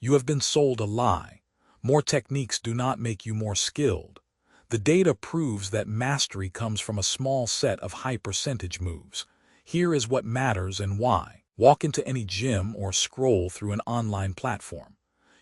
You have been sold a lie. More techniques do not make you more skilled. The data proves that mastery comes from a small set of high-percentage moves. Here is what matters and why. Walk into any gym or scroll through an online platform.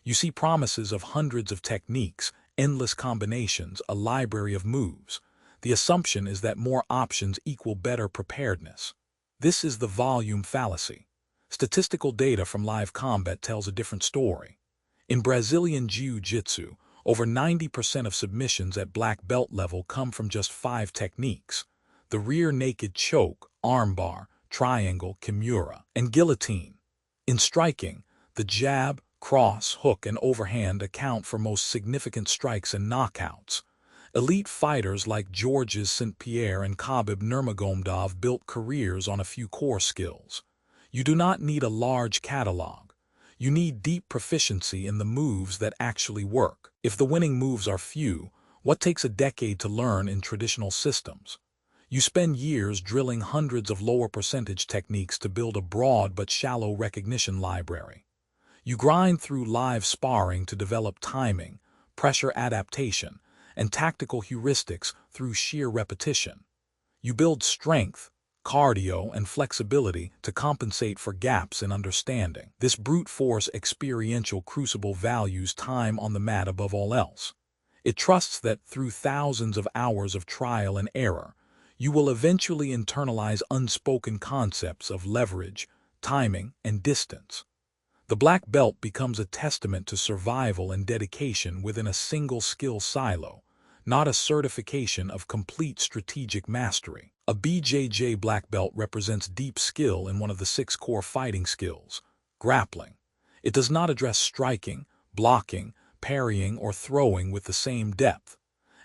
You see promises of hundreds of techniques, endless combinations, a library of moves. The assumption is that more options equal better preparedness. This is the volume fallacy. Statistical data from live combat tells a different story. In Brazilian Jiu-Jitsu, over 90% of submissions at black belt level come from just 5 techniques: the rear naked choke, armbar, triangle, kimura, and guillotine. In striking, the jab, cross, hook, and overhand account for most significant strikes and knockouts. Elite fighters like Georges St-Pierre and Khabib Nurmagomedov built careers on a few core skills. You do not need a large catalog. You need deep proficiency in the moves that actually work. If the winning moves are few, what takes a decade to learn in traditional systems? You spend years drilling hundreds of lower percentage techniques to build a broad but shallow recognition library. You grind through live sparring to develop timing, pressure adaptation, and tactical heuristics through sheer repetition. You build strength, cardio, and flexibility to compensate for gaps in understanding. This brute force experiential crucible values time on the mat above all else. It trusts that through thousands of hours of trial and error, you will eventually internalize unspoken concepts of leverage, timing, and distance. The black belt becomes a testament to survival and dedication within a single skill silo, not a certification of complete strategic mastery. A BJJ black belt represents deep skill in one of the 6 core fighting skills, grappling. It does not address striking, blocking, parrying, or throwing with the same depth.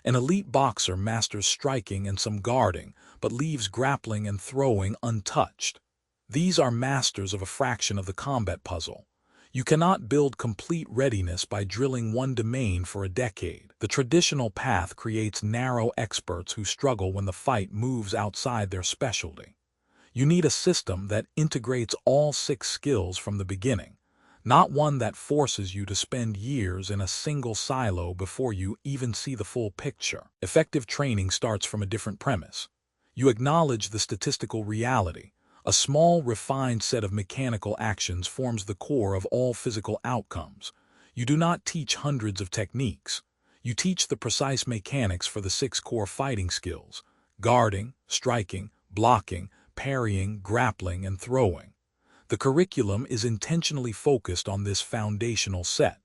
An elite boxer masters striking and some guarding, but leaves grappling and throwing untouched. These are masters of a fraction of the combat puzzle. You cannot build complete readiness by drilling one domain for a decade. The traditional path creates narrow experts who struggle when the fight moves outside their specialty. You need a system that integrates all 6 skills from the beginning, not one that forces you to spend years in a single silo before you even see the full picture. Effective training starts from a different premise. You acknowledge the statistical reality. A small, refined set of mechanical actions forms the core of all physical outcomes. You do not teach hundreds of techniques. You teach the precise mechanics for the 6 core fighting skills: guarding, striking, blocking, parrying, grappling, and throwing. The curriculum is intentionally focused on this foundational set.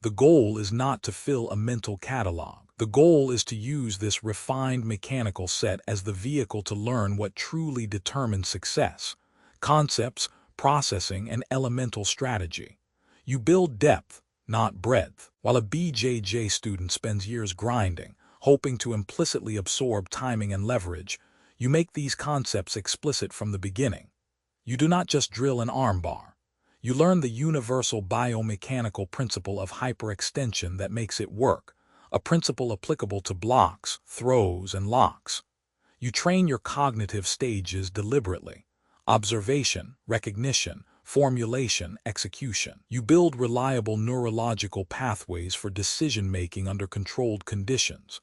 The goal is not to fill a mental catalog. The goal is to use this refined mechanical set as the vehicle to learn what truly determines success: concepts, processing, and elemental strategy. You build depth, not breadth. While a BJJ student spends years grinding, hoping to implicitly absorb timing and leverage, you make these concepts explicit from the beginning. You do not just drill an armbar. You learn the universal biomechanical principle of hyperextension that makes it work, a principle applicable to blocks, throws, and locks. You train your cognitive stages deliberately: observation, recognition, formulation, execution. You build reliable neurological pathways for decision-making under controlled conditions.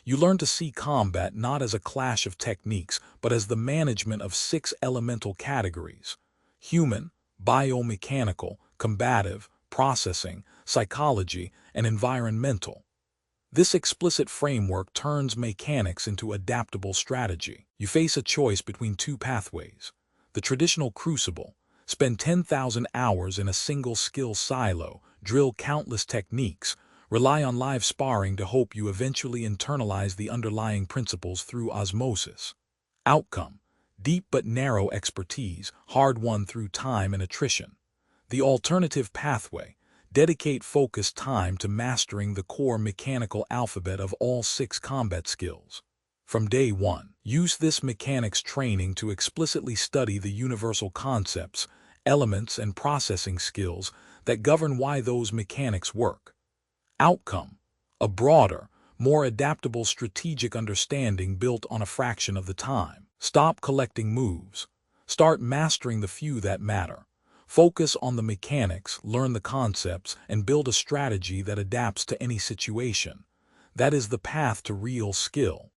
You learn to see combat not as a clash of techniques, but as the management of 6 elemental categories: human, biomechanical, combative, processing, psychology, and environmental. This explicit framework turns mechanics into adaptable strategy. You face a choice between 2 pathways. The traditional crucible: spend 10,000 hours in a single skill silo, drill countless techniques, rely on live sparring to hope you eventually internalize the underlying principles through osmosis. Outcome: deep but narrow expertise, hard-won through time and attrition. The alternative pathway: dedicate focused time to mastering the core mechanical alphabet of all 6 combat skills. From day one, use this mechanics training to explicitly study the universal concepts, elements, and processing skills that govern why those mechanics work. Outcome: a broader, more adaptable strategic understanding built on a fraction of the time. Stop collecting moves. Start mastering the few that matter. Focus on the mechanics, learn the concepts, and build a strategy that adapts to any situation. That is the path to real skill.